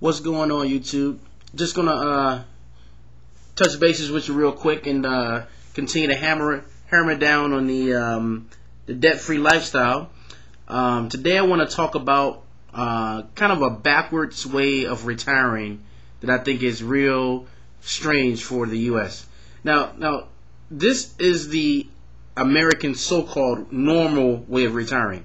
What's going on, YouTube? Just gonna touch bases with you real quick and continue to hammer down on the debt-free lifestyle. Today I want to talk about kind of a backwards way of retiring that I think is real strange for the U.S. Now this is the American so-called normal way of retiring.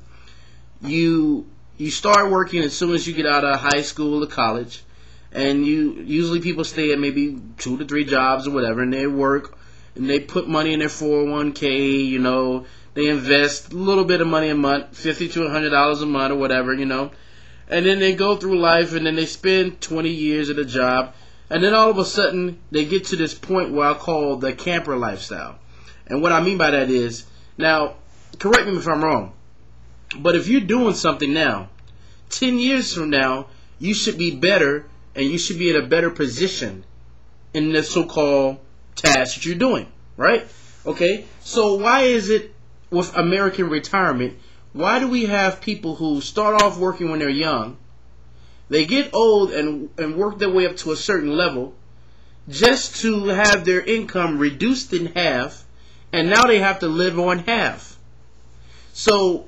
You start working as soon as you get out of high school or college, and usually people stay at maybe 2 to 3 jobs or whatever, and they work and they put money in their 401k. They invest a little bit of money a month, $50 to $100 a month or whatever, and then they go through life, and then they spend 20 years at a job, and then all of a sudden they get to this point where I call the camper lifestyle. And what I mean by that is, now correct me if I'm wrong, but if you're doing something now, 10 years from now, you should be better, and you should be in a better position in the so-called task that you're doing, right? Okay, so why is it with American retirement, why do we have people who start off working when they're young, they get old and work their way up to a certain level, just to have their income reduced in half, and now they have to live on half? So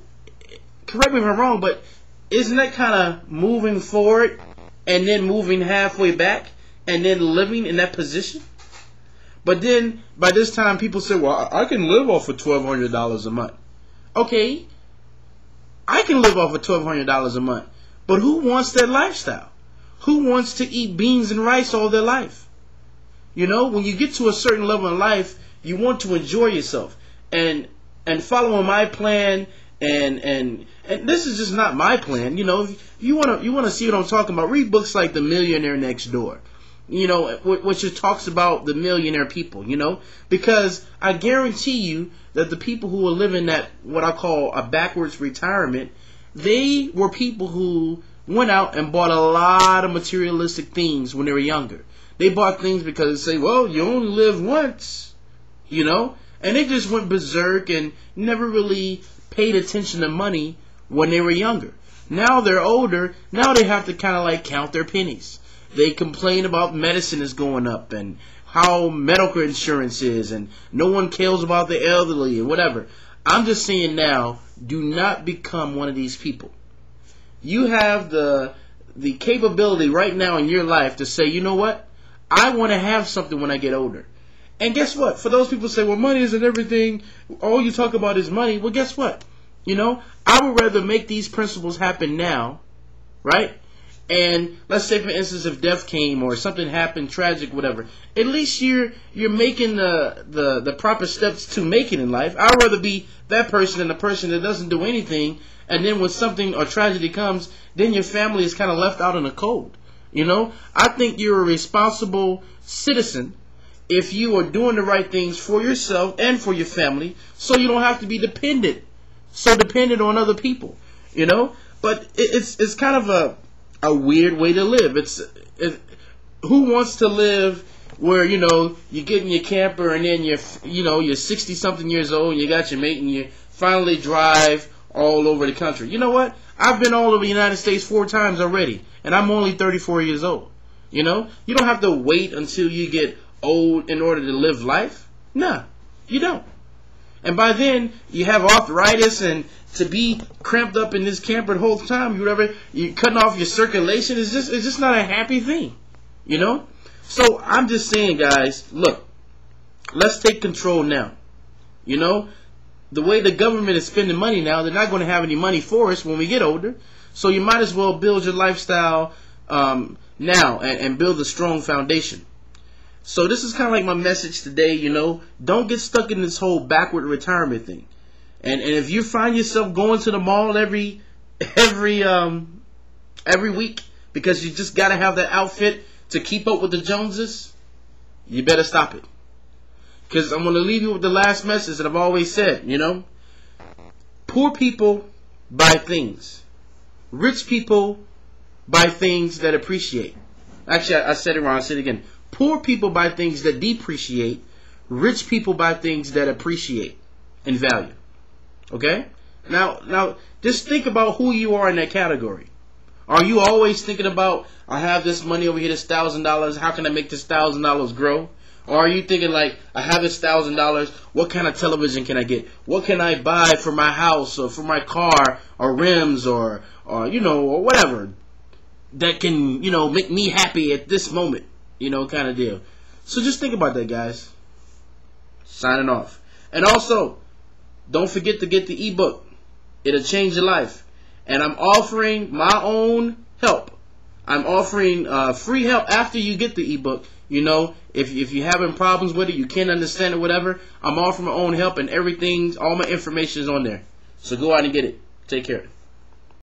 correct me if I'm wrong, but isn't that kind of moving forward and then moving halfway back and then living in that position? But then by this time people say, well, I can live off of $1,200 a month. Okay, I can live off of $1,200 a month, but who wants that lifestyle? Who wants to eat beans and rice all their life? When you get to a certain level in life, you want to enjoy yourself and following my plan. And this is just not my plan. If you wanna see what I'm talking about, read books like The Millionaire Next Door. Which talks about the millionaire people. Because I guarantee you that the people who are living that what I call a backwards retirement, they were people who went out and bought a lot of materialistic things when they were younger. They bought things because they say, well, you only live once, and they just went berserk and never really paid attention to money when they were younger. Now they're older. Now they have to kind of like count their pennies. They complain about medicine is going up and how medical insurance is, and no one cares about the elderly and whatever. I'm just saying now, do not become one of these people. You have the capability right now in your life to say, you know what? I want to have something when I get older. And guess what? For those people who say, well, money isn't everything, all you talk about is money. Well, guess what? I would rather make these principles happen now, right? And let's say, for instance, if death came or something happened, tragic, whatever, at least you're making the proper steps to make it in life. I'd rather be that person than the person that doesn't do anything, and then when something or tragedy comes, then your family is kind of left out in the cold. I think you're a responsible citizen if you are doing the right things for yourself and for your family, so you don't have to be dependent on other people, But it's kind of a weird way to live. Who wants to live where, you get in your camper and then you're 60-something years old and you got your mate and you finally drive all over the country? You know what? I've been all over the United States 4 times already, and I'm only 34 years old. You don't have to wait until you get old in order to live life. Nah, you don't. And by then you have arthritis, and to be cramped up in this camper the whole time, you're cutting off your circulation. It's just not a happy thing, So I'm just saying, guys, look, let's take control now. The way the government is spending money now, they're not going to have any money for us when we get older. So you might as well build your lifestyle now and build a strong foundation. So this is kind of like my message today, Don't get stuck in this whole backward retirement thing. And if you find yourself going to the mall every week because you just got to have that outfit to keep up with the Joneses, you better stop it. Because I'm going to leave you with the last message that I've always said, Poor people buy things. Rich people buy things that appreciate. Actually, I said it wrong. I'll say it again. Poor people buy things that depreciate. Rich people buy things that appreciate in value. Okay? Now, just think about who you are in that category. Are you always thinking about, I have this money over here, this $1,000, how can I make this $1,000 grow? Or are you thinking like, I have this $1,000, what kind of television can I get? What can I buy for my house or for my car or rims or or whatever that can, make me happy at this moment, kind of deal. So just think about that, guys. Signing off. And also, don't forget to get the ebook. It'll change your life. And I'm offering my own help. I'm offering free help after you get the ebook. If you're having problems with it, you can't understand it, whatever, I'm offering my own help, and everything, all my information is on there. So go out and get it. Take care.